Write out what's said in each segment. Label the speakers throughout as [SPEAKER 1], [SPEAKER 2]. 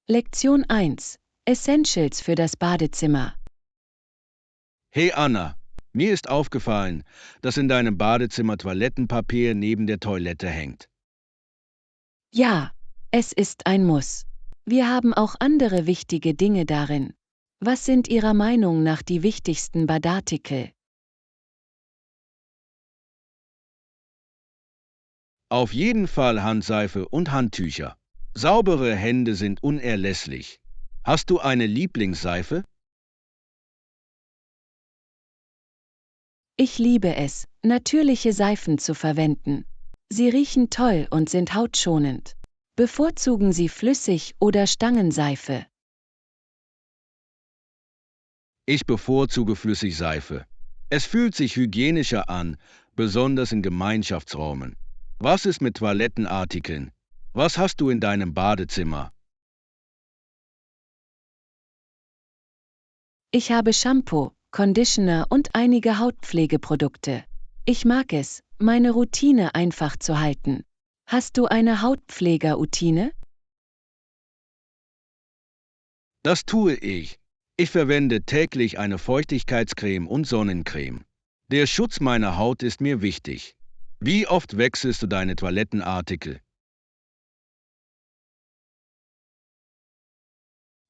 [SPEAKER 1] Lektion 1. Essentials für das Badezimmer.
[SPEAKER 2] Hey Anna, mir ist aufgefallen, dass in deinem Badezimmer Toilettenpapier neben der Toilette hängt.
[SPEAKER 1] Ja, es ist ein Muss. Wir haben auch andere wichtige Dinge darin. Was sind Ihrer Meinung nach die wichtigsten Badartikel?
[SPEAKER 2] Auf jeden Fall Handseife und Handtücher. Saubere Hände sind unerlässlich. Hast du eine Lieblingsseife?
[SPEAKER 1] Ich liebe es, natürliche Seifen zu verwenden. Sie riechen toll und sind hautschonend. Bevorzugen Sie Flüssig- oder Stangenseife?
[SPEAKER 2] Ich bevorzuge Flüssigseife. Es fühlt sich hygienischer an, besonders in Gemeinschaftsräumen. Was ist mit Toilettenartikeln? Was hast du in deinem Badezimmer?
[SPEAKER 1] Ich habe Shampoo, Conditioner und einige Hautpflegeprodukte. Ich mag es, meine Routine einfach zu halten. Hast du eine Hautpflegeroutine?
[SPEAKER 2] Das tue ich. Ich verwende täglich eine Feuchtigkeitscreme und Sonnencreme. Der Schutz meiner Haut ist mir wichtig. Wie oft wechselst du deine Toilettenartikel?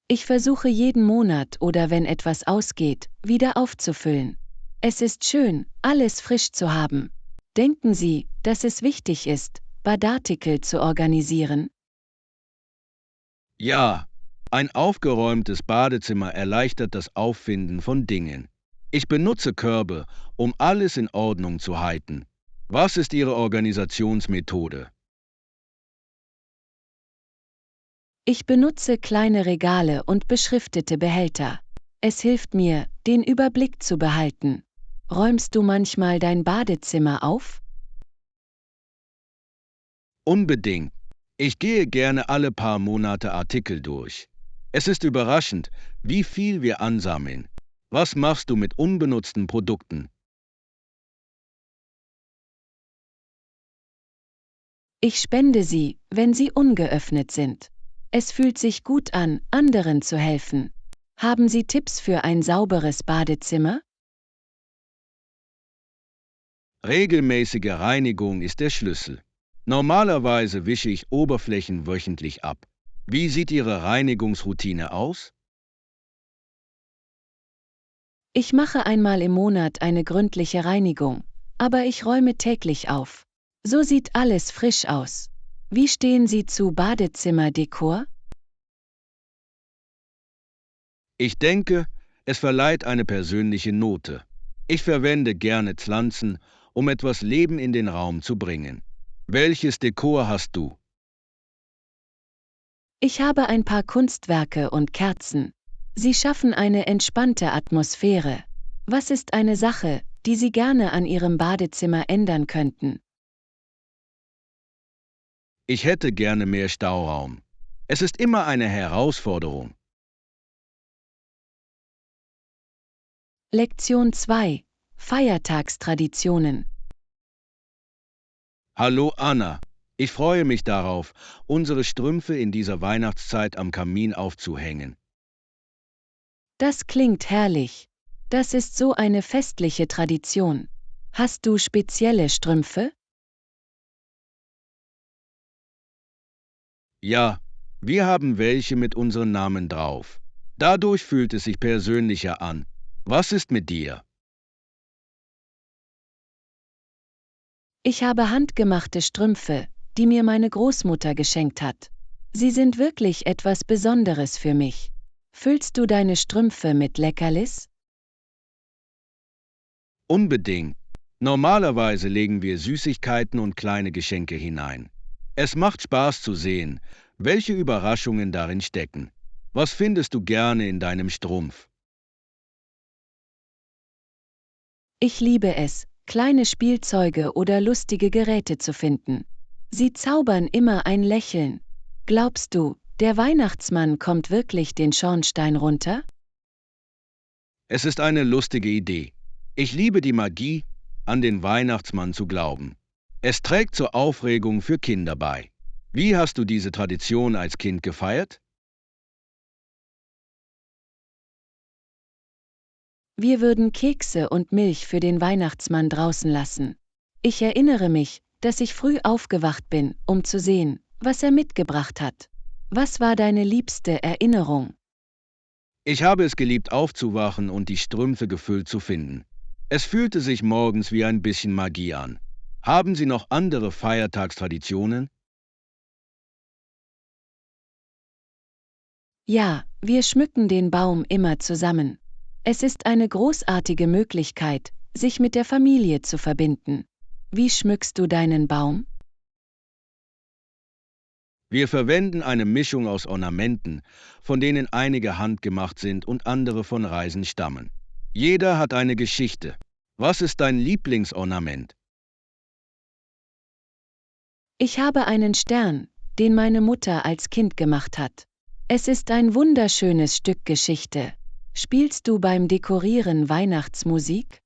[SPEAKER 1] Ich versuche jeden Monat oder wenn etwas ausgeht, wieder aufzufüllen. Es ist schön, alles frisch zu haben. Denken Sie, dass es wichtig ist, Badartikel zu organisieren?
[SPEAKER 2] Ja, ein aufgeräumtes Badezimmer erleichtert das Auffinden von Dingen. Ich benutze Körbe, um alles in Ordnung zu halten. Was ist Ihre Organisationsmethode?
[SPEAKER 1] Ich benutze kleine Regale und beschriftete Behälter. Es hilft mir, den Überblick zu behalten. Räumst du manchmal dein Badezimmer auf?
[SPEAKER 2] Unbedingt. Ich gehe gerne alle paar Monate Artikel durch. Es ist überraschend, wie viel wir ansammeln. Was machst du mit unbenutzten Produkten?
[SPEAKER 1] Ich spende sie, wenn sie ungeöffnet sind. Es fühlt sich gut an, anderen zu helfen. Haben Sie Tipps für ein sauberes Badezimmer?
[SPEAKER 2] Regelmäßige Reinigung ist der Schlüssel. Normalerweise wische ich Oberflächen wöchentlich ab. Wie sieht Ihre Reinigungsroutine aus?
[SPEAKER 1] Ich mache einmal im Monat eine gründliche Reinigung, aber ich räume täglich auf. So sieht alles frisch aus. Wie stehen Sie zu Badezimmerdekor?
[SPEAKER 2] Ich denke, es verleiht eine persönliche Note. Ich verwende gerne Pflanzen, um etwas Leben in den Raum zu bringen. Welches Dekor hast du?
[SPEAKER 1] Ich habe ein paar Kunstwerke und Kerzen. Sie schaffen eine entspannte Atmosphäre. Was ist eine Sache, die Sie gerne an Ihrem Badezimmer ändern könnten?
[SPEAKER 2] Ich hätte gerne mehr Stauraum. Es ist immer eine Herausforderung.
[SPEAKER 1] Lektion 2. Feiertagstraditionen.
[SPEAKER 2] Hallo Anna, ich freue mich darauf, unsere Strümpfe in dieser Weihnachtszeit am Kamin aufzuhängen.
[SPEAKER 1] Das klingt herrlich. Das ist so eine festliche Tradition. Hast du spezielle Strümpfe?
[SPEAKER 2] Ja, wir haben welche mit unseren Namen drauf. Dadurch fühlt es sich persönlicher an. Was ist mit dir?
[SPEAKER 1] Ich habe handgemachte Strümpfe, die mir meine Großmutter geschenkt hat. Sie sind wirklich etwas Besonderes für mich. Füllst du deine Strümpfe mit Leckerlis?
[SPEAKER 2] Unbedingt. Normalerweise legen wir Süßigkeiten und kleine Geschenke hinein. Es macht Spaß zu sehen, welche Überraschungen darin stecken. Was findest du gerne in deinem Strumpf?
[SPEAKER 1] Ich liebe es, kleine Spielzeuge oder lustige Geräte zu finden. Sie zaubern immer ein Lächeln. Glaubst du, der Weihnachtsmann kommt wirklich den Schornstein runter?
[SPEAKER 2] Es ist eine lustige Idee. Ich liebe die Magie, an den Weihnachtsmann zu glauben. Es trägt zur Aufregung für Kinder bei. Wie hast du diese Tradition als Kind gefeiert?
[SPEAKER 1] Wir würden Kekse und Milch für den Weihnachtsmann draußen lassen. Ich erinnere mich, dass ich früh aufgewacht bin, um zu sehen, was er mitgebracht hat. Was war deine liebste Erinnerung?
[SPEAKER 2] Ich habe es geliebt, aufzuwachen und die Strümpfe gefüllt zu finden. Es fühlte sich morgens wie ein bisschen Magie an. Haben Sie noch andere Feiertagstraditionen?
[SPEAKER 1] Ja, wir schmücken den Baum immer zusammen. Es ist eine großartige Möglichkeit, sich mit der Familie zu verbinden. Wie schmückst du deinen Baum?
[SPEAKER 2] Wir verwenden eine Mischung aus Ornamenten, von denen einige handgemacht sind und andere von Reisen stammen. Jeder hat eine Geschichte. Was ist dein Lieblingsornament?
[SPEAKER 1] Ich habe einen Stern, den meine Mutter als Kind gemacht hat. Es ist ein wunderschönes Stück Geschichte. Spielst du beim Dekorieren Weihnachtsmusik?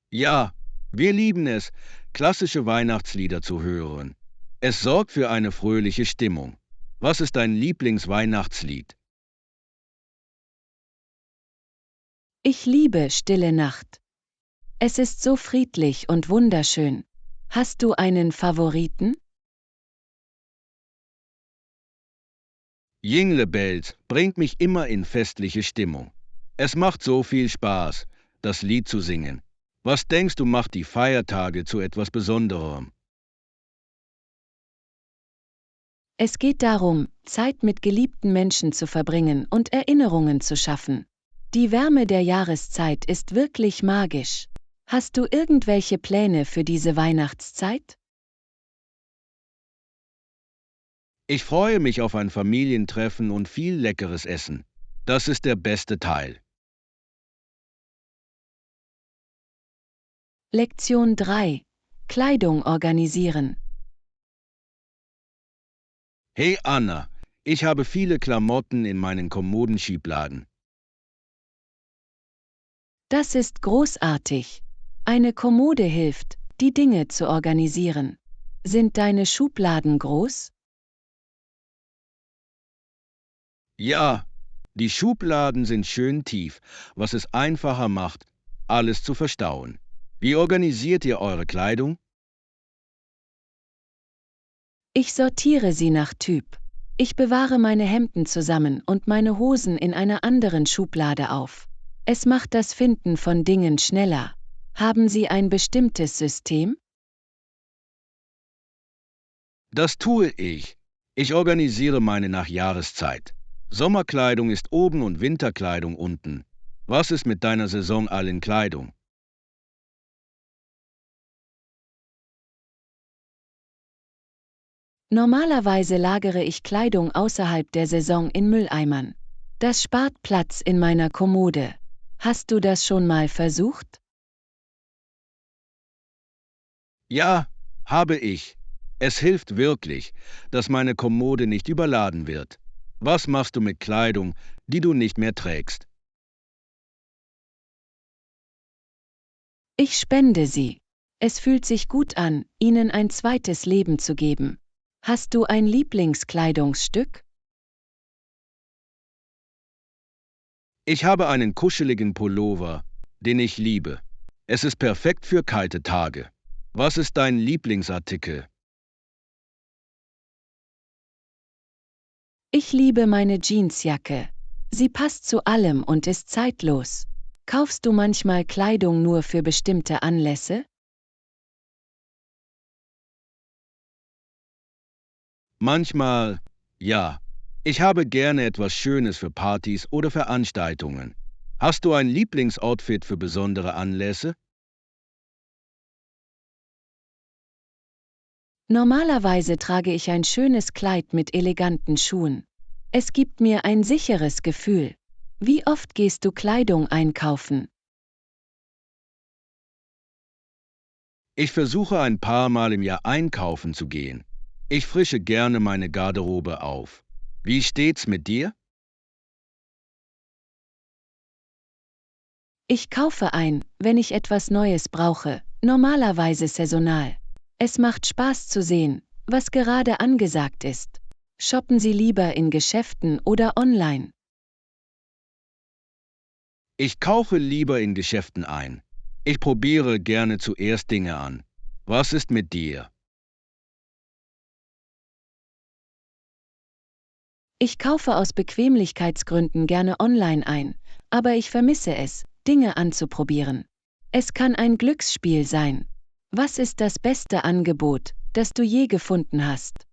[SPEAKER 2] Ja, wir lieben es, klassische Weihnachtslieder zu hören. Es sorgt für eine fröhliche Stimmung. Was ist dein Lieblingsweihnachtslied?
[SPEAKER 1] Ich liebe Stille Nacht. Es ist so friedlich und wunderschön. Hast du einen Favoriten?
[SPEAKER 2] Jingle Bells bringt mich immer in festliche Stimmung. Es macht so viel Spaß, das Lied zu singen. Was denkst du, macht die Feiertage zu etwas Besonderem?
[SPEAKER 1] Es geht darum, Zeit mit geliebten Menschen zu verbringen und Erinnerungen zu schaffen. Die Wärme der Jahreszeit ist wirklich magisch. Hast du irgendwelche Pläne für diese Weihnachtszeit?
[SPEAKER 2] Ich freue mich auf ein Familientreffen und viel leckeres Essen. Das ist der beste Teil.
[SPEAKER 1] Lektion 3: Kleidung organisieren.
[SPEAKER 2] Hey Anna, ich habe viele Klamotten in meinen Kommodenschubladen.
[SPEAKER 1] Das ist großartig. Eine Kommode hilft, die Dinge zu organisieren. Sind deine Schubladen groß?
[SPEAKER 2] Ja, die Schubladen sind schön tief, was es einfacher macht, alles zu verstauen. Wie organisiert ihr eure Kleidung?
[SPEAKER 1] Ich sortiere sie nach Typ. Ich bewahre meine Hemden zusammen und meine Hosen in einer anderen Schublade auf. Es macht das Finden von Dingen schneller. Haben Sie ein bestimmtes System?
[SPEAKER 2] Das tue ich. Ich organisiere meine nach Jahreszeit. Sommerkleidung ist oben und Winterkleidung unten. Was ist mit deiner saisonalen Kleidung?
[SPEAKER 1] Normalerweise lagere ich Kleidung außerhalb der Saison in Mülleimern. Das spart Platz in meiner Kommode. Hast du das schon mal versucht?
[SPEAKER 2] Ja, habe ich. Es hilft wirklich, dass meine Kommode nicht überladen wird. Was machst du mit Kleidung, die du nicht mehr trägst?
[SPEAKER 1] Ich spende sie. Es fühlt sich gut an, ihnen ein zweites Leben zu geben. Hast du ein Lieblingskleidungsstück?
[SPEAKER 2] Ich habe einen kuscheligen Pullover, den ich liebe. Es ist perfekt für kalte Tage. Was ist dein Lieblingsartikel?
[SPEAKER 1] Ich liebe meine Jeansjacke. Sie passt zu allem und ist zeitlos. Kaufst du manchmal Kleidung nur für bestimmte Anlässe?
[SPEAKER 2] Manchmal, ja. Ich habe gerne etwas Schönes für Partys oder Veranstaltungen. Hast du ein Lieblingsoutfit für besondere Anlässe?
[SPEAKER 1] Normalerweise trage ich ein schönes Kleid mit eleganten Schuhen. Es gibt mir ein sicheres Gefühl. Wie oft gehst du Kleidung einkaufen?
[SPEAKER 2] Ich versuche ein paar Mal im Jahr einkaufen zu gehen. Ich frische gerne meine Garderobe auf. Wie steht's mit dir?
[SPEAKER 1] Ich kaufe ein, wenn ich etwas Neues brauche, normalerweise saisonal. Es macht Spaß zu sehen, was gerade angesagt ist. Shoppen Sie lieber in Geschäften oder online?
[SPEAKER 2] Ich kaufe lieber in Geschäften ein. Ich probiere gerne zuerst Dinge an. Was ist mit dir?
[SPEAKER 1] Ich kaufe aus Bequemlichkeitsgründen gerne online ein, aber ich vermisse es, Dinge anzuprobieren. Es kann ein Glücksspiel sein. Was ist das beste Angebot, das du je gefunden hast?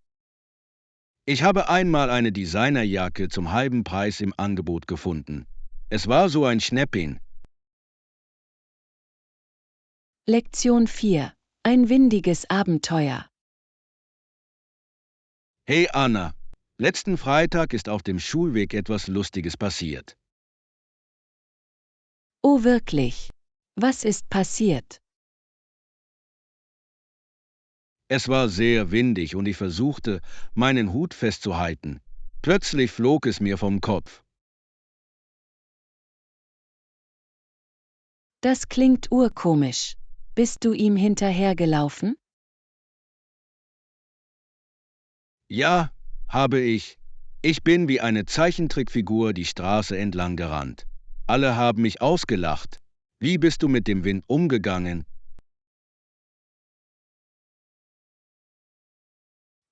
[SPEAKER 2] Ich habe einmal eine Designerjacke zum halben Preis im Angebot gefunden. Es war so ein Schnäppchen.
[SPEAKER 1] Lektion 4. Ein windiges Abenteuer.
[SPEAKER 2] Hey Anna, letzten Freitag ist auf dem Schulweg etwas Lustiges passiert.
[SPEAKER 1] Oh wirklich? Was ist passiert?
[SPEAKER 2] Es war sehr windig und ich versuchte, meinen Hut festzuhalten. Plötzlich flog es mir vom Kopf.
[SPEAKER 1] Das klingt urkomisch. Bist du ihm hinterhergelaufen?
[SPEAKER 2] Ja, habe ich. Ich bin wie eine Zeichentrickfigur die Straße entlang gerannt. Alle haben mich ausgelacht. Wie bist du mit dem Wind umgegangen?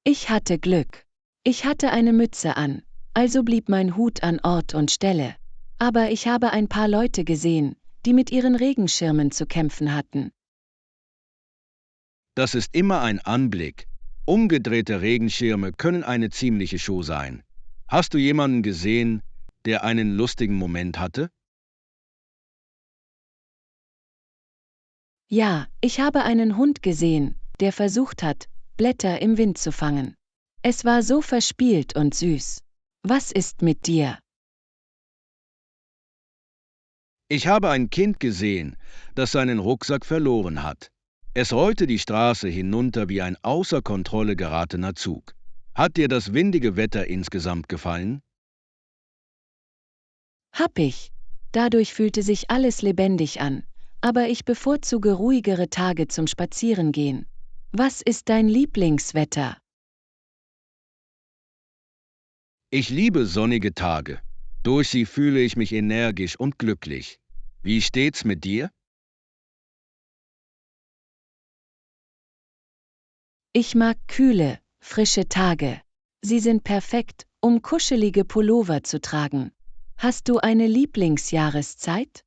[SPEAKER 1] Ich hatte Glück. Ich hatte eine Mütze an, also blieb mein Hut an Ort und Stelle. Aber ich habe ein paar Leute gesehen, die mit ihren Regenschirmen zu kämpfen hatten.
[SPEAKER 2] Das ist immer ein Anblick. Umgedrehte Regenschirme können eine ziemliche Show sein. Hast du jemanden gesehen, der einen lustigen Moment hatte?
[SPEAKER 1] Ja, ich habe einen Hund gesehen, der versucht hat, Blätter im Wind zu fangen. Es war so verspielt und süß. Was ist mit dir?
[SPEAKER 2] Ich habe ein Kind gesehen, das seinen Rucksack verloren hat. Es rollte die Straße hinunter wie ein außer Kontrolle geratener Zug. Hat dir das windige Wetter insgesamt gefallen?
[SPEAKER 1] Hab ich. Dadurch fühlte sich alles lebendig an, aber ich bevorzuge ruhigere Tage zum Spazierengehen. Was ist dein Lieblingswetter?
[SPEAKER 2] Ich liebe sonnige Tage. Durch sie fühle ich mich energisch und glücklich. Wie steht's mit dir?
[SPEAKER 1] Ich mag kühle, frische Tage. Sie sind perfekt, um kuschelige Pullover zu tragen. Hast du eine Lieblingsjahreszeit?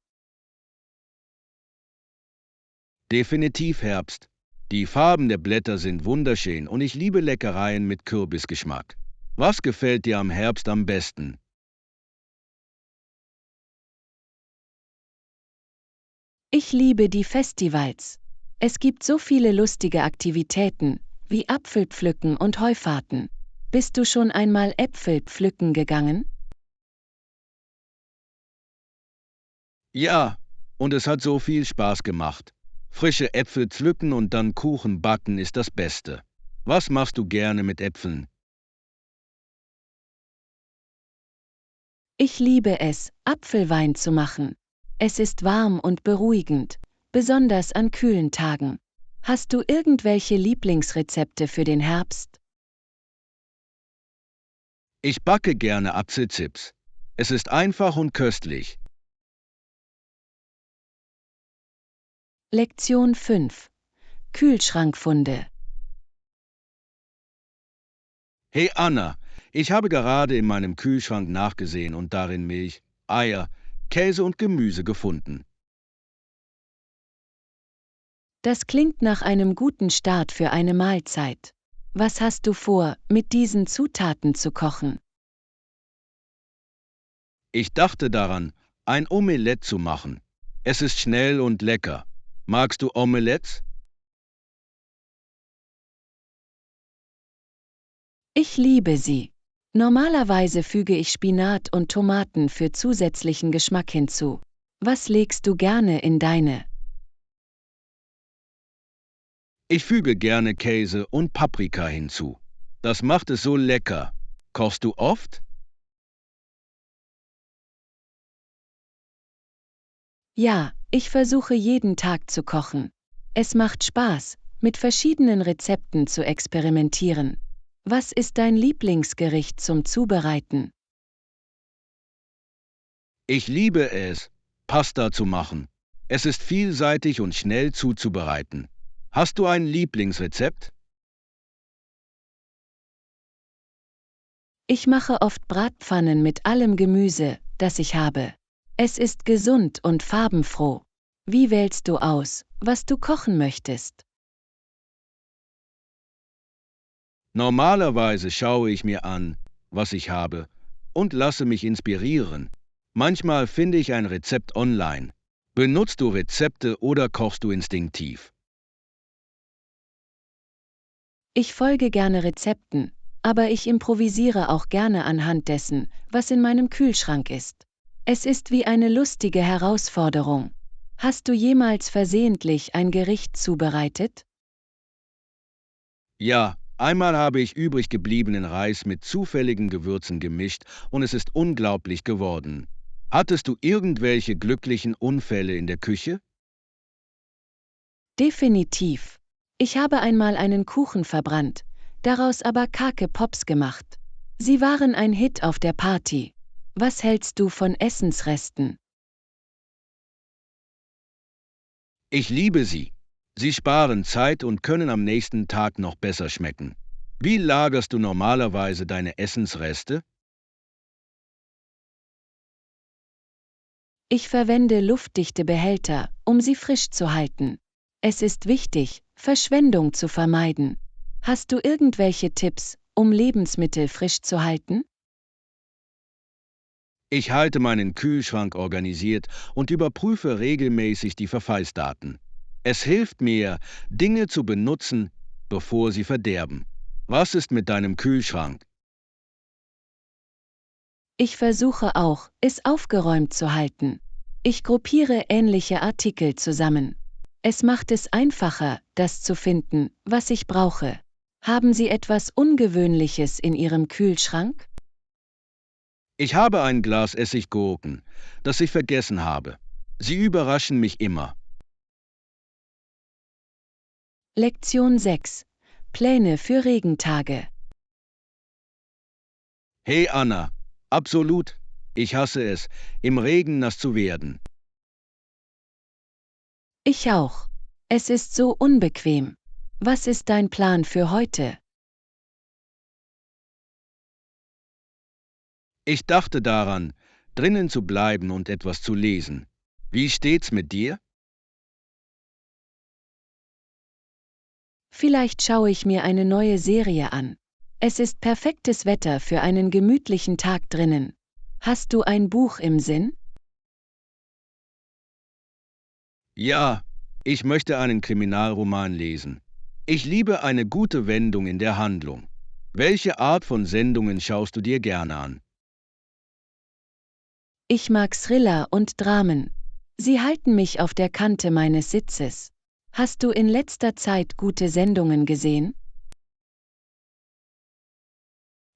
[SPEAKER 2] Definitiv Herbst. Die Farben der Blätter sind wunderschön und ich liebe Leckereien mit Kürbisgeschmack. Was gefällt dir am Herbst am besten?
[SPEAKER 1] Ich liebe die Festivals. Es gibt so viele lustige Aktivitäten, wie Apfelpflücken und Heufahrten. Bist du schon einmal Äpfel pflücken gegangen?
[SPEAKER 2] Ja, und es hat so viel Spaß gemacht. Frische Äpfel pflücken und dann Kuchen backen ist das Beste. Was machst du gerne mit Äpfeln?
[SPEAKER 1] Ich liebe es, Apfelwein zu machen. Es ist warm und beruhigend, besonders an kühlen Tagen. Hast du irgendwelche Lieblingsrezepte für den Herbst?
[SPEAKER 2] Ich backe gerne Apfelchips. Es ist einfach und köstlich.
[SPEAKER 1] Lektion 5. Kühlschrankfunde.
[SPEAKER 2] Hey Anna, ich habe gerade in meinem Kühlschrank nachgesehen und darin Milch, Eier, Käse und Gemüse gefunden.
[SPEAKER 1] Das klingt nach einem guten Start für eine Mahlzeit. Was hast du vor, mit diesen Zutaten zu kochen?
[SPEAKER 2] Ich dachte daran, ein Omelett zu machen. Es ist schnell und lecker. Magst du Omelettes?
[SPEAKER 1] Ich liebe sie. Normalerweise füge ich Spinat und Tomaten für zusätzlichen Geschmack hinzu. Was legst du gerne in deine?
[SPEAKER 2] Ich füge gerne Käse und Paprika hinzu. Das macht es so lecker. Kochst du oft?
[SPEAKER 1] Ja, ich versuche jeden Tag zu kochen. Es macht Spaß, mit verschiedenen Rezepten zu experimentieren. Was ist dein Lieblingsgericht zum Zubereiten?
[SPEAKER 2] Ich liebe es, Pasta zu machen. Es ist vielseitig und schnell zuzubereiten. Hast du ein Lieblingsrezept?
[SPEAKER 1] Ich mache oft Bratpfannen mit allem Gemüse, das ich habe. Es ist gesund und farbenfroh. Wie wählst du aus, was du kochen möchtest?
[SPEAKER 2] Normalerweise schaue ich mir an, was ich habe, und lasse mich inspirieren. Manchmal finde ich ein Rezept online. Benutzt du Rezepte oder kochst du instinktiv?
[SPEAKER 1] Ich folge gerne Rezepten, aber ich improvisiere auch gerne anhand dessen, was in meinem Kühlschrank ist. Es ist wie eine lustige Herausforderung. Hast du jemals versehentlich ein Gericht zubereitet?
[SPEAKER 2] Ja, einmal habe ich übrig gebliebenen Reis mit zufälligen Gewürzen gemischt und es ist unglaublich geworden. Hattest du irgendwelche glücklichen Unfälle in der Küche?
[SPEAKER 1] Definitiv. Ich habe einmal einen Kuchen verbrannt, daraus aber Kake Pops gemacht. Sie waren ein Hit auf der Party. Was hältst du von Essensresten?
[SPEAKER 2] Ich liebe sie. Sie sparen Zeit und können am nächsten Tag noch besser schmecken. Wie lagerst du normalerweise deine Essensreste?
[SPEAKER 1] Ich verwende luftdichte Behälter, um sie frisch zu halten. Es ist wichtig, Verschwendung zu vermeiden. Hast du irgendwelche Tipps, um Lebensmittel frisch zu halten?
[SPEAKER 2] Ich halte meinen Kühlschrank organisiert und überprüfe regelmäßig die Verfallsdaten. Es hilft mir, Dinge zu benutzen, bevor sie verderben. Was ist mit deinem Kühlschrank?
[SPEAKER 1] Ich versuche auch, es aufgeräumt zu halten. Ich gruppiere ähnliche Artikel zusammen. Es macht es einfacher, das zu finden, was ich brauche. Haben Sie etwas Ungewöhnliches in Ihrem Kühlschrank?
[SPEAKER 2] Ich habe ein Glas Essiggurken, das ich vergessen habe. Sie überraschen mich immer.
[SPEAKER 1] Lektion 6. Pläne für Regentage.
[SPEAKER 2] Hey Anna, absolut. Ich hasse es, im Regen nass zu werden.
[SPEAKER 1] Ich auch. Es ist so unbequem. Was ist dein Plan für heute?
[SPEAKER 2] Ich dachte daran, drinnen zu bleiben und etwas zu lesen. Wie steht's mit dir?
[SPEAKER 1] Vielleicht schaue ich mir eine neue Serie an. Es ist perfektes Wetter für einen gemütlichen Tag drinnen. Hast du ein Buch im Sinn?
[SPEAKER 2] Ja, ich möchte einen Kriminalroman lesen. Ich liebe eine gute Wendung in der Handlung. Welche Art von Sendungen schaust du dir gerne an?
[SPEAKER 1] Ich mag Thriller und Dramen. Sie halten mich auf der Kante meines Sitzes. Hast du in letzter Zeit gute Sendungen gesehen?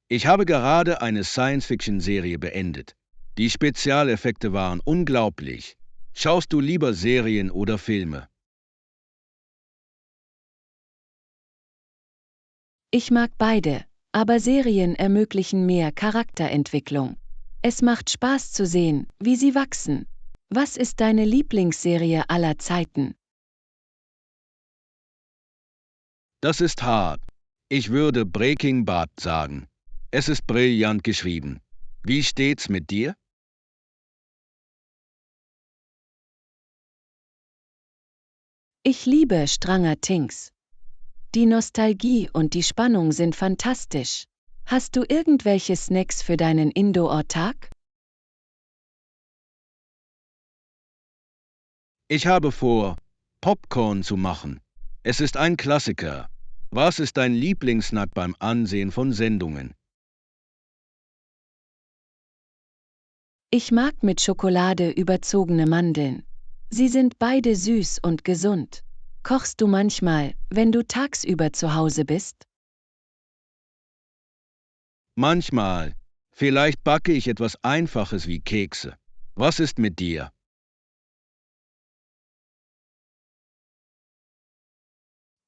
[SPEAKER 2] Ich habe gerade eine Science-Fiction-Serie beendet. Die Spezialeffekte waren unglaublich. Schaust du lieber Serien oder Filme?
[SPEAKER 1] Ich mag beide, aber Serien ermöglichen mehr Charakterentwicklung. Es macht Spaß zu sehen, wie sie wachsen. Was ist deine Lieblingsserie aller Zeiten?
[SPEAKER 2] Das ist hart. Ich würde Breaking Bad sagen. Es ist brillant geschrieben. Wie steht's mit dir?
[SPEAKER 1] Ich liebe Stranger Things. Die Nostalgie und die Spannung sind fantastisch. Hast du irgendwelche Snacks für deinen Indoor-Tag?
[SPEAKER 2] Ich habe vor, Popcorn zu machen. Es ist ein Klassiker. Was ist dein Lieblingssnack beim Ansehen von Sendungen?
[SPEAKER 1] Ich mag mit Schokolade überzogene Mandeln. Sie sind beide süß und gesund. Kochst du manchmal, wenn du tagsüber zu Hause bist?
[SPEAKER 2] Manchmal. Vielleicht backe ich etwas Einfaches wie Kekse. Was ist mit dir?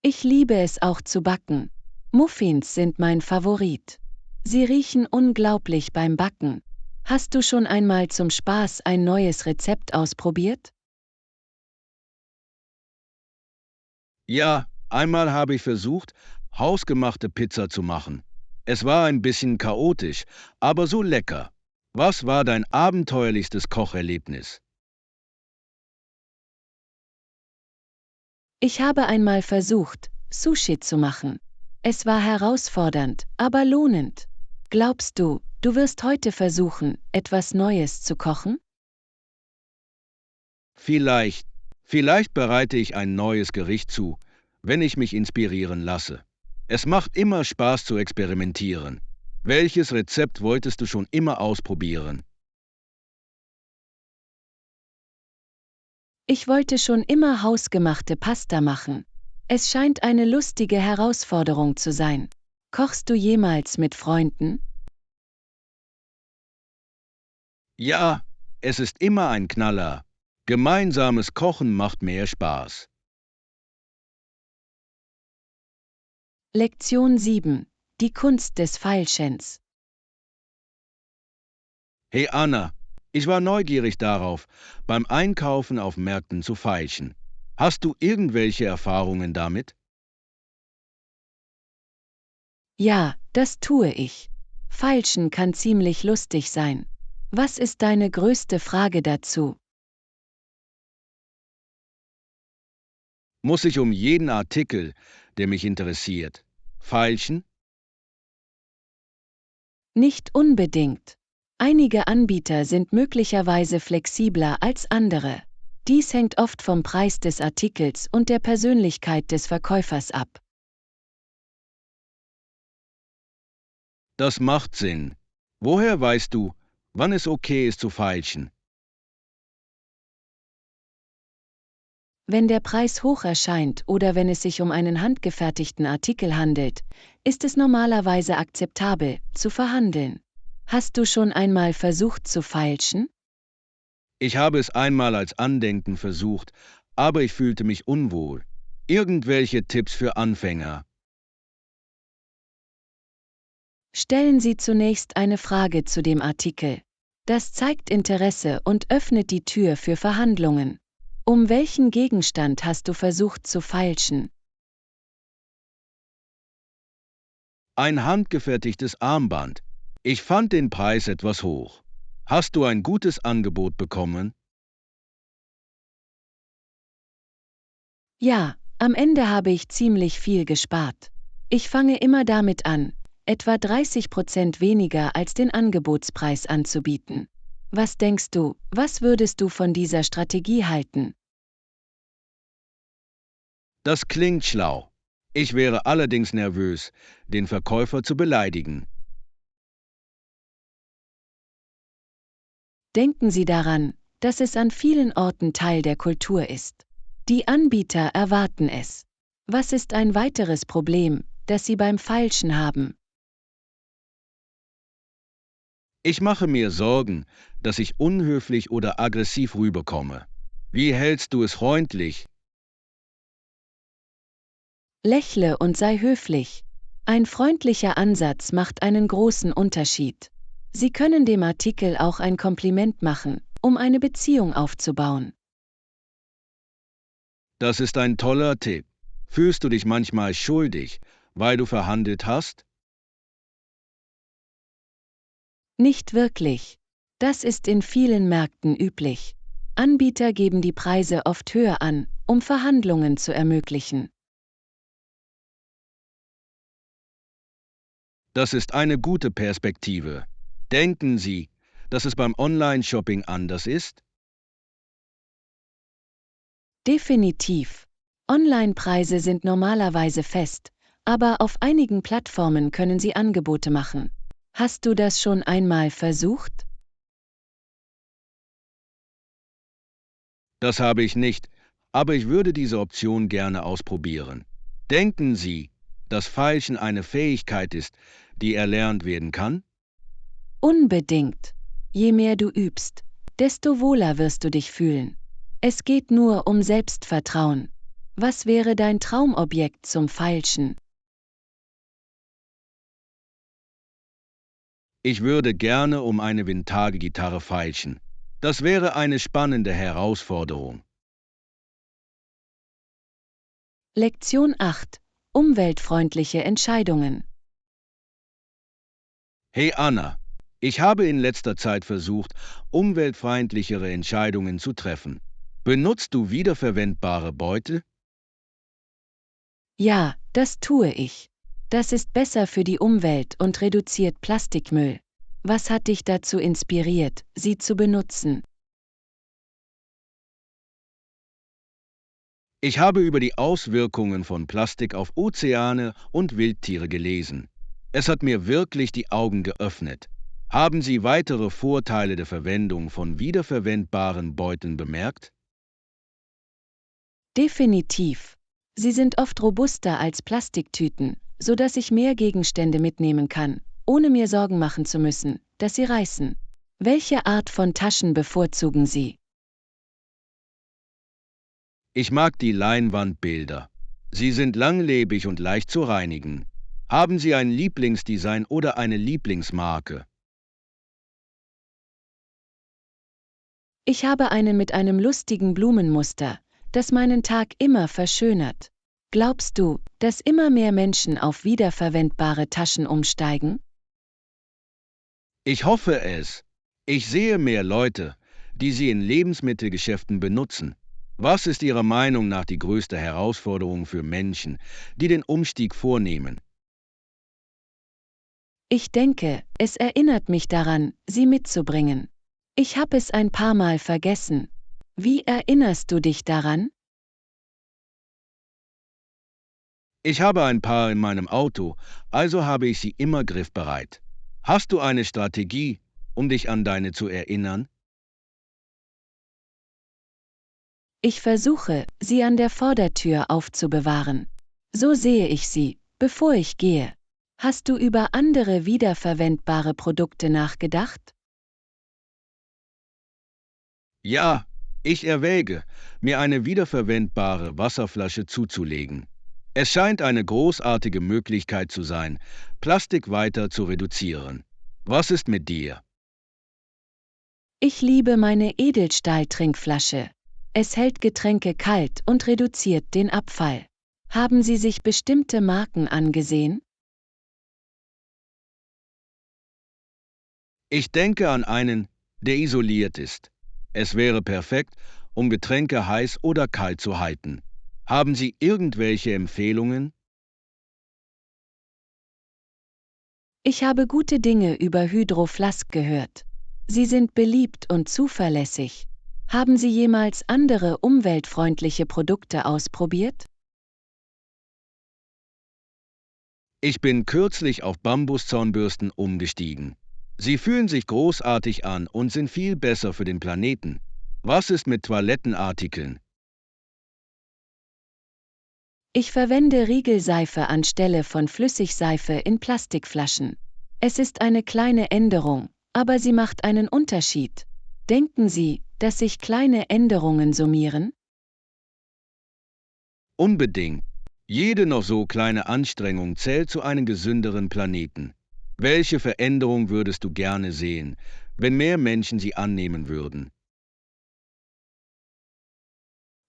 [SPEAKER 1] Ich liebe es auch zu backen. Muffins sind mein Favorit. Sie riechen unglaublich beim Backen. Hast du schon einmal zum Spaß ein neues Rezept ausprobiert?
[SPEAKER 2] Ja, einmal habe ich versucht, hausgemachte Pizza zu machen. Es war ein bisschen chaotisch, aber so lecker. Was war dein abenteuerlichstes Kocherlebnis?
[SPEAKER 1] Ich habe einmal versucht, Sushi zu machen. Es war herausfordernd, aber lohnend. Glaubst du, du wirst heute versuchen, etwas Neues zu kochen?
[SPEAKER 2] Vielleicht, vielleicht bereite ich ein neues Gericht zu, wenn ich mich inspirieren lasse. Es macht immer Spaß zu experimentieren. Welches Rezept wolltest du schon immer ausprobieren?
[SPEAKER 1] Ich wollte schon immer hausgemachte Pasta machen. Es scheint eine lustige Herausforderung zu sein. Kochst du jemals mit Freunden?
[SPEAKER 2] Ja, es ist immer ein Knaller. Gemeinsames Kochen macht mehr Spaß.
[SPEAKER 1] Lektion 7. Die Kunst des Feilschens.
[SPEAKER 2] Hey Anna, ich war neugierig darauf, beim Einkaufen auf Märkten zu feilschen. Hast du irgendwelche Erfahrungen damit?
[SPEAKER 1] Ja, das tue ich. Feilschen kann ziemlich lustig sein. Was ist deine größte Frage dazu?
[SPEAKER 2] Muss ich um jeden Artikel, der mich interessiert, feilschen?
[SPEAKER 1] Nicht unbedingt. Einige Anbieter sind möglicherweise flexibler als andere. Dies hängt oft vom Preis des Artikels und der Persönlichkeit des Verkäufers ab.
[SPEAKER 2] Das macht Sinn. Woher weißt du, wann es okay ist zu feilschen?
[SPEAKER 1] Wenn der Preis hoch erscheint oder wenn es sich um einen handgefertigten Artikel handelt, ist es normalerweise akzeptabel, zu verhandeln. Hast du schon einmal versucht zu feilschen?
[SPEAKER 2] Ich habe es einmal als Andenken versucht, aber ich fühlte mich unwohl. Irgendwelche Tipps für Anfänger?
[SPEAKER 1] Stellen Sie zunächst eine Frage zu dem Artikel. Das zeigt Interesse und öffnet die Tür für Verhandlungen. Um welchen Gegenstand hast du versucht zu feilschen?
[SPEAKER 2] Ein handgefertigtes Armband. Ich fand den Preis etwas hoch. Hast du ein gutes Angebot bekommen?
[SPEAKER 1] Ja, am Ende habe ich ziemlich viel gespart. Ich fange immer damit an, etwa 30% weniger als den Angebotspreis anzubieten. Was denkst du, was würdest du von dieser Strategie halten?
[SPEAKER 2] Das klingt schlau. Ich wäre allerdings nervös, den Verkäufer zu beleidigen.
[SPEAKER 1] Denken Sie daran, dass es an vielen Orten Teil der Kultur ist. Die Anbieter erwarten es. Was ist ein weiteres Problem, das Sie beim Feilschen haben?
[SPEAKER 2] Ich mache mir Sorgen, dass ich unhöflich oder aggressiv rüberkomme. Wie hältst du es freundlich?
[SPEAKER 1] Lächle und sei höflich. Ein freundlicher Ansatz macht einen großen Unterschied. Sie können dem Artikel auch ein Kompliment machen, um eine Beziehung aufzubauen.
[SPEAKER 2] Das ist ein toller Tipp. Fühlst du dich manchmal schuldig, weil du verhandelt hast?
[SPEAKER 1] Nicht wirklich. Das ist in vielen Märkten üblich. Anbieter geben die Preise oft höher an, um Verhandlungen zu ermöglichen.
[SPEAKER 2] Das ist eine gute Perspektive. Denken Sie, dass es beim Online-Shopping anders ist?
[SPEAKER 1] Definitiv. Online-Preise sind normalerweise fest, aber auf einigen Plattformen können sie Angebote machen. Hast du das schon einmal versucht?
[SPEAKER 2] Das habe ich nicht, aber ich würde diese Option gerne ausprobieren. Denken Sie, dass Feilschen eine Fähigkeit ist, die erlernt werden kann?
[SPEAKER 1] Unbedingt. Je mehr du übst, desto wohler wirst du dich fühlen. Es geht nur um Selbstvertrauen. Was wäre dein Traumobjekt zum Feilschen?
[SPEAKER 2] Ich würde gerne um eine Vintage-Gitarre feilschen. Das wäre eine spannende Herausforderung.
[SPEAKER 1] Lektion 8. Umweltfreundliche Entscheidungen.
[SPEAKER 2] Hey Anna, ich habe in letzter Zeit versucht, umweltfreundlichere Entscheidungen zu treffen. Benutzt du wiederverwendbare Beutel?
[SPEAKER 1] Ja, das tue ich. Das ist besser für die Umwelt und reduziert Plastikmüll. Was hat dich dazu inspiriert, sie zu benutzen?
[SPEAKER 2] Ich habe über die Auswirkungen von Plastik auf Ozeane und Wildtiere gelesen. Es hat mir wirklich die Augen geöffnet. Haben Sie weitere Vorteile der Verwendung von wiederverwendbaren Beuteln bemerkt?
[SPEAKER 1] Definitiv. Sie sind oft robuster als Plastiktüten, sodass ich mehr Gegenstände mitnehmen kann, ohne mir Sorgen machen zu müssen, dass sie reißen. Welche Art von Taschen bevorzugen Sie?
[SPEAKER 2] Ich mag die Leinwandbilder. Sie sind langlebig und leicht zu reinigen. Haben Sie ein Lieblingsdesign oder eine Lieblingsmarke?
[SPEAKER 1] Ich habe einen mit einem lustigen Blumenmuster, das meinen Tag immer verschönert. Glaubst du, dass immer mehr Menschen auf wiederverwendbare Taschen umsteigen?
[SPEAKER 2] Ich hoffe es. Ich sehe mehr Leute, die sie in Lebensmittelgeschäften benutzen. Was ist Ihrer Meinung nach die größte Herausforderung für Menschen, die den Umstieg vornehmen?
[SPEAKER 1] Ich denke, es erinnert mich daran, sie mitzubringen. Ich habe es ein paar Mal vergessen. Wie erinnerst du dich daran?
[SPEAKER 2] Ich habe ein paar in meinem Auto, also habe ich sie immer griffbereit. Hast du eine Strategie, um dich an deine zu erinnern?
[SPEAKER 1] Ich versuche, sie an der Vordertür aufzubewahren. So sehe ich sie, bevor ich gehe. Hast du über andere wiederverwendbare Produkte nachgedacht?
[SPEAKER 2] Ja, ich erwäge, mir eine wiederverwendbare Wasserflasche zuzulegen. Es scheint eine großartige Möglichkeit zu sein, Plastik weiter zu reduzieren. Was ist mit dir?
[SPEAKER 1] Ich liebe meine Edelstahl-Trinkflasche. Es hält Getränke kalt und reduziert den Abfall. Haben Sie sich bestimmte Marken angesehen?
[SPEAKER 2] Ich denke an einen, der isoliert ist. Es wäre perfekt, um Getränke heiß oder kalt zu halten. Haben Sie irgendwelche Empfehlungen?
[SPEAKER 1] Ich habe gute Dinge über Hydro Flask gehört. Sie sind beliebt und zuverlässig. Haben Sie jemals andere umweltfreundliche Produkte ausprobiert?
[SPEAKER 2] Ich bin kürzlich auf Bambuszahnbürsten umgestiegen. Sie fühlen sich großartig an und sind viel besser für den Planeten. Was ist mit Toilettenartikeln?
[SPEAKER 1] Ich verwende Riegelseife anstelle von Flüssigseife in Plastikflaschen. Es ist eine kleine Änderung, aber sie macht einen Unterschied. Denken Sie, dass sich kleine Änderungen summieren?
[SPEAKER 2] Unbedingt. Jede noch so kleine Anstrengung zählt zu einem gesünderen Planeten. Welche Veränderung würdest du gerne sehen, wenn mehr Menschen sie annehmen würden?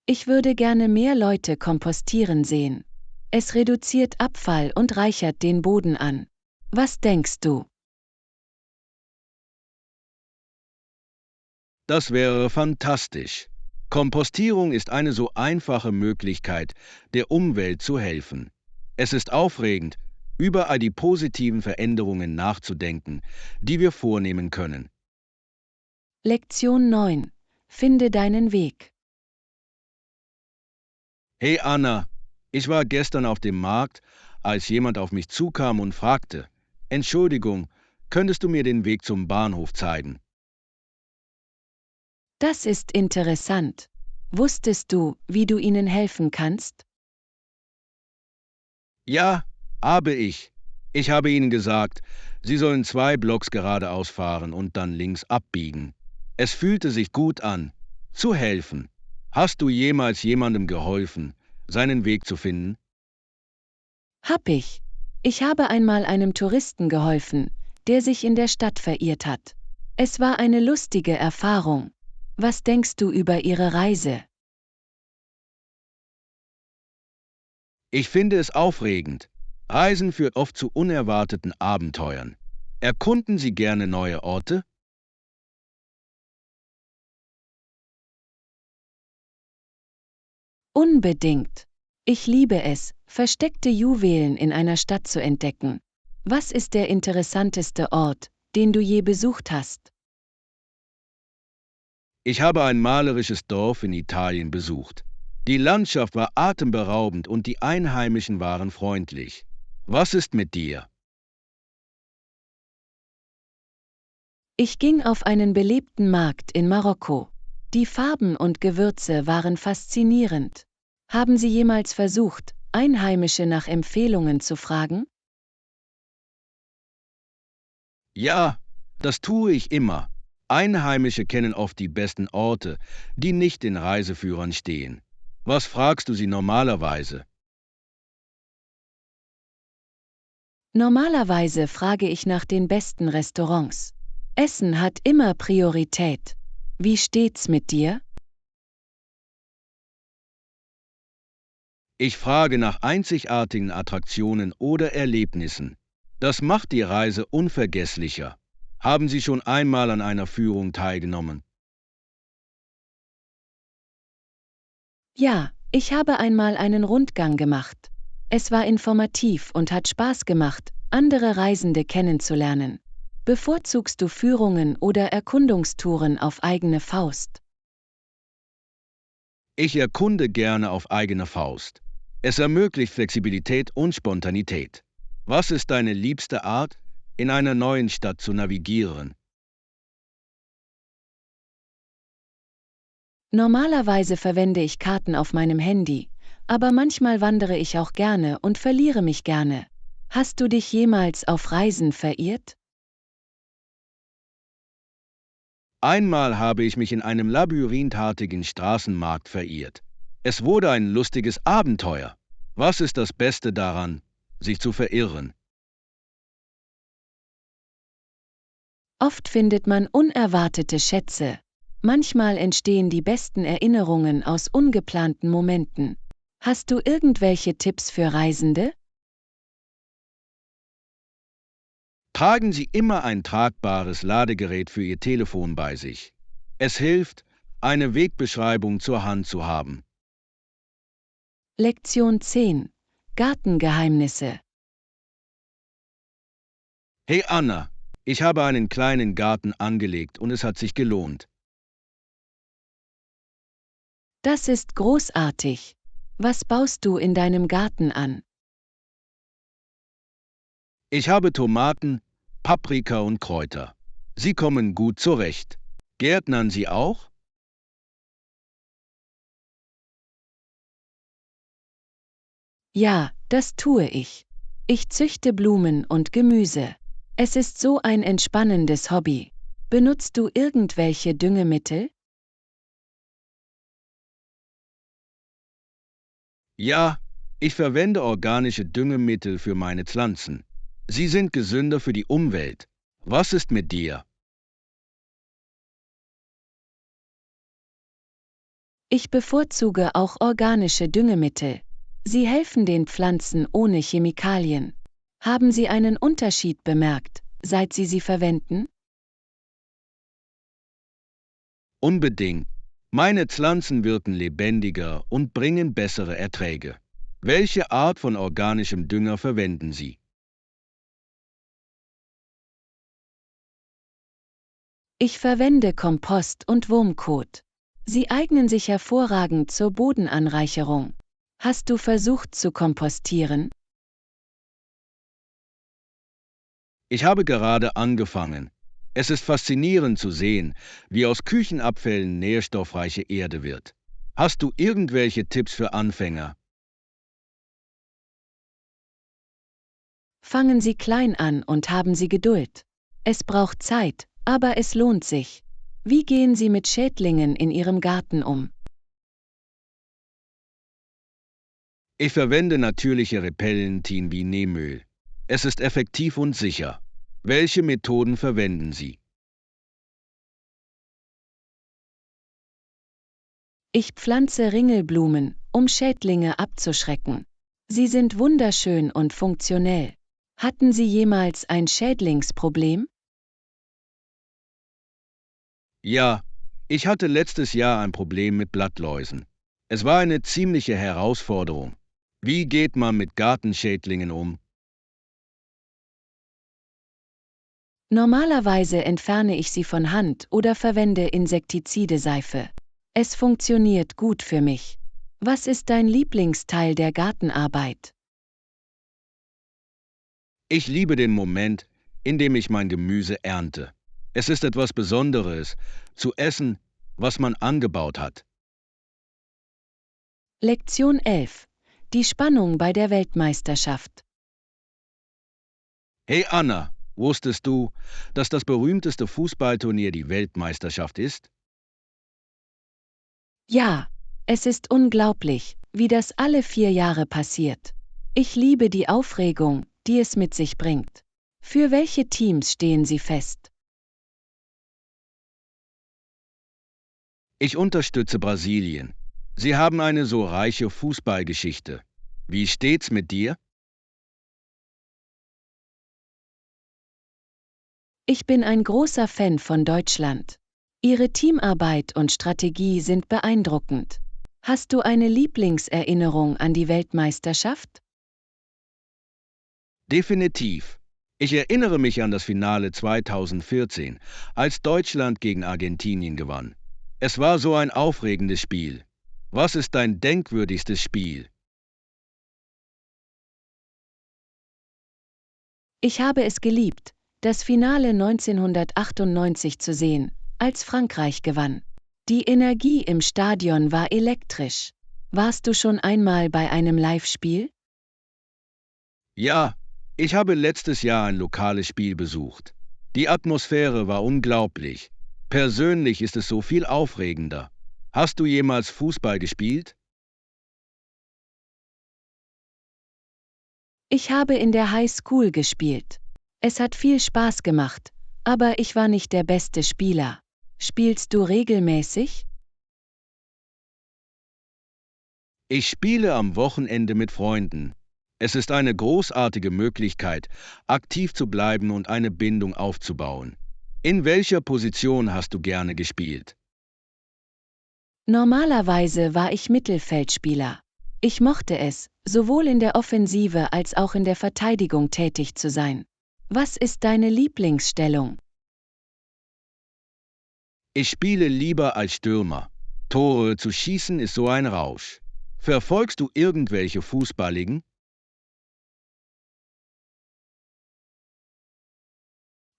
[SPEAKER 1] Ich würde gerne mehr Leute kompostieren sehen. Es reduziert Abfall und reichert den Boden an. Was denkst du?
[SPEAKER 2] Das wäre fantastisch. Kompostierung ist eine so einfache Möglichkeit, der Umwelt zu helfen. Es ist aufregend, über all die positiven Veränderungen nachzudenken, die wir vornehmen können.
[SPEAKER 1] Lektion 9. Finde deinen Weg.
[SPEAKER 2] Hey Anna, ich war gestern auf dem Markt, als jemand auf mich zukam und fragte, Entschuldigung, könntest du mir den Weg zum Bahnhof zeigen?
[SPEAKER 1] Das ist interessant. Wusstest du, wie du ihnen helfen kannst?
[SPEAKER 2] Ja, habe ich. Ich habe ihnen gesagt, sie sollen 2 Blocks geradeaus fahren und dann links abbiegen. Es fühlte sich gut an, zu helfen. Hast du jemals jemandem geholfen, seinen Weg zu finden?
[SPEAKER 1] Hab ich. Ich habe einmal einem Touristen geholfen, der sich in der Stadt verirrt hat. Es war eine lustige Erfahrung. Was denkst du über Ihre Reise?
[SPEAKER 2] Ich finde es aufregend. Reisen führt oft zu unerwarteten Abenteuern. Erkunden Sie gerne neue Orte?
[SPEAKER 1] Unbedingt. Ich liebe es, versteckte Juwelen in einer Stadt zu entdecken. Was ist der interessanteste Ort, den du je besucht hast?
[SPEAKER 2] Ich habe ein malerisches Dorf in Italien besucht. Die Landschaft war atemberaubend und die Einheimischen waren freundlich. Was ist mit dir?
[SPEAKER 1] Ich ging auf einen belebten Markt in Marokko. Die Farben und Gewürze waren faszinierend. Haben Sie jemals versucht, Einheimische nach Empfehlungen zu fragen?
[SPEAKER 2] Ja, das tue ich immer. Einheimische kennen oft die besten Orte, die nicht in Reiseführern stehen. Was fragst du sie normalerweise?
[SPEAKER 1] Normalerweise frage ich nach den besten Restaurants. Essen hat immer Priorität. Wie steht's mit dir?
[SPEAKER 2] Ich frage nach einzigartigen Attraktionen oder Erlebnissen. Das macht die Reise unvergesslicher. Haben Sie schon einmal an einer Führung teilgenommen?
[SPEAKER 1] Ja, ich habe einmal einen Rundgang gemacht. Es war informativ und hat Spaß gemacht, andere Reisende kennenzulernen. Bevorzugst du Führungen oder Erkundungstouren auf eigene Faust?
[SPEAKER 2] Ich erkunde gerne auf eigene Faust. Es ermöglicht Flexibilität und Spontanität. Was ist deine liebste Art, in einer neuen Stadt zu navigieren?
[SPEAKER 1] Normalerweise verwende ich Karten auf meinem Handy, aber manchmal wandere ich auch gerne und verliere mich gerne. Hast du dich jemals auf Reisen verirrt?
[SPEAKER 2] Einmal habe ich mich in einem labyrinthartigen Straßenmarkt verirrt. Es wurde ein lustiges Abenteuer. Was ist das Beste daran, sich zu verirren?
[SPEAKER 1] Oft findet man unerwartete Schätze. Manchmal entstehen die besten Erinnerungen aus ungeplanten Momenten. Hast du irgendwelche Tipps für Reisende?
[SPEAKER 2] Tragen Sie immer ein tragbares Ladegerät für Ihr Telefon bei sich. Es hilft, eine Wegbeschreibung zur Hand zu haben.
[SPEAKER 1] Lektion 10. Gartengeheimnisse.
[SPEAKER 2] Hey Anna, ich habe einen kleinen Garten angelegt und es hat sich gelohnt.
[SPEAKER 1] Das ist großartig. Was baust du in deinem Garten an?
[SPEAKER 2] Ich habe Tomaten, Paprika und Kräuter. Sie kommen gut zurecht. Gärtnern Sie auch?
[SPEAKER 1] Ja, das tue ich. Ich züchte Blumen und Gemüse. Es ist so ein entspannendes Hobby. Benutzt du irgendwelche Düngemittel?
[SPEAKER 2] Ja, ich verwende organische Düngemittel für meine Pflanzen. Sie sind gesünder für die Umwelt. Was ist mit dir?
[SPEAKER 1] Ich bevorzuge auch organische Düngemittel. Sie helfen den Pflanzen ohne Chemikalien. Haben Sie einen Unterschied bemerkt, seit Sie sie verwenden?
[SPEAKER 2] Unbedingt. Meine Pflanzen wirken lebendiger und bringen bessere Erträge. Welche Art von organischem Dünger verwenden Sie?
[SPEAKER 1] Ich verwende Kompost und Wurmkot. Sie eignen sich hervorragend zur Bodenanreicherung. Hast du versucht zu kompostieren?
[SPEAKER 2] Ich habe gerade angefangen. Es ist faszinierend zu sehen, wie aus Küchenabfällen nährstoffreiche Erde wird. Hast du irgendwelche Tipps für Anfänger?
[SPEAKER 1] Fangen Sie klein an und haben Sie Geduld. Es braucht Zeit, aber es lohnt sich. Wie gehen Sie mit Schädlingen in Ihrem Garten um?
[SPEAKER 2] Ich verwende natürliche Repellentien wie Neemöl. Es ist effektiv und sicher. Welche Methoden verwenden Sie?
[SPEAKER 1] Ich pflanze Ringelblumen, um Schädlinge abzuschrecken. Sie sind wunderschön und funktionell. Hatten Sie jemals ein Schädlingsproblem?
[SPEAKER 2] Ja, ich hatte letztes Jahr ein Problem mit Blattläusen. Es war eine ziemliche Herausforderung. Wie geht man mit Gartenschädlingen um?
[SPEAKER 1] Normalerweise entferne ich sie von Hand oder verwende Insektizideseife. Es funktioniert gut für mich. Was ist dein Lieblingsteil der Gartenarbeit?
[SPEAKER 2] Ich liebe den Moment, in dem ich mein Gemüse ernte. Es ist etwas Besonderes, zu essen, was man angebaut hat.
[SPEAKER 1] Lektion 11. Die Spannung bei der Weltmeisterschaft.
[SPEAKER 2] Hey Anna, wusstest du, dass das berühmteste Fußballturnier die Weltmeisterschaft ist?
[SPEAKER 1] Ja, es ist unglaublich, wie das alle 4 Jahre passiert. Ich liebe die Aufregung, die es mit sich bringt. Für welche Teams stehen Sie fest?
[SPEAKER 2] Ich unterstütze Brasilien. Sie haben eine so reiche Fußballgeschichte. Wie steht's mit dir?
[SPEAKER 1] Ich bin ein großer Fan von Deutschland. Ihre Teamarbeit und Strategie sind beeindruckend. Hast du eine Lieblingserinnerung an die Weltmeisterschaft?
[SPEAKER 2] Definitiv. Ich erinnere mich an das Finale 2014, als Deutschland gegen Argentinien gewann. Es war so ein aufregendes Spiel. Was ist dein denkwürdigstes Spiel?
[SPEAKER 1] Ich habe es geliebt, das Finale 1998 zu sehen, als Frankreich gewann. Die Energie im Stadion war elektrisch. Warst du schon einmal bei einem Live-Spiel?
[SPEAKER 2] Ja, ich habe letztes Jahr ein lokales Spiel besucht. Die Atmosphäre war unglaublich. Persönlich ist es so viel aufregender. Hast du jemals Fußball gespielt?
[SPEAKER 1] Ich habe in der High School gespielt. Es hat viel Spaß gemacht, aber ich war nicht der beste Spieler. Spielst du regelmäßig?
[SPEAKER 2] Ich spiele am Wochenende mit Freunden. Es ist eine großartige Möglichkeit, aktiv zu bleiben und eine Bindung aufzubauen. In welcher Position hast du gerne gespielt?
[SPEAKER 1] Normalerweise war ich Mittelfeldspieler. Ich mochte es, sowohl in der Offensive als auch in der Verteidigung tätig zu sein. Was ist deine Lieblingsstellung?
[SPEAKER 2] Ich spiele lieber als Stürmer. Tore zu schießen ist so ein Rausch. Verfolgst du irgendwelche Fußballligen?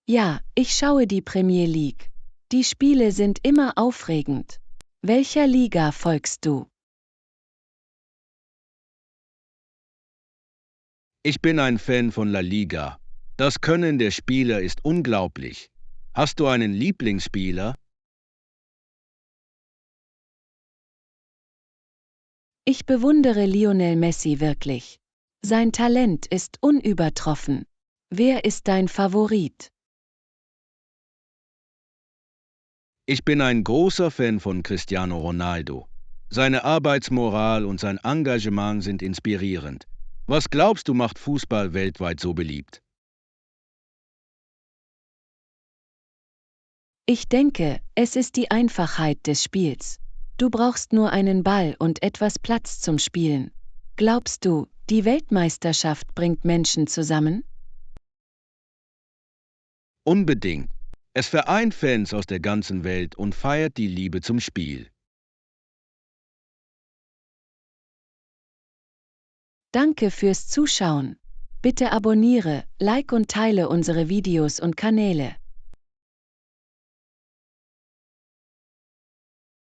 [SPEAKER 1] Ja, ich schaue die Premier League. Die Spiele sind immer aufregend. Welcher Liga folgst du?
[SPEAKER 2] Ich bin ein Fan von La Liga. Das Können der Spieler ist unglaublich. Hast du einen Lieblingsspieler?
[SPEAKER 1] Ich bewundere Lionel Messi wirklich. Sein Talent ist unübertroffen. Wer ist dein Favorit?
[SPEAKER 2] Ich bin ein großer Fan von Cristiano Ronaldo. Seine Arbeitsmoral und sein Engagement sind inspirierend. Was glaubst du, macht Fußball weltweit so beliebt?
[SPEAKER 1] Ich denke, es ist die Einfachheit des Spiels. Du brauchst nur einen Ball und etwas Platz zum Spielen. Glaubst du, die Weltmeisterschaft bringt Menschen zusammen?
[SPEAKER 2] Unbedingt. Es vereint Fans aus der ganzen Welt und feiert die Liebe zum Spiel.
[SPEAKER 1] Danke fürs Zuschauen. Bitte abonniere, like und teile unsere Videos und Kanäle.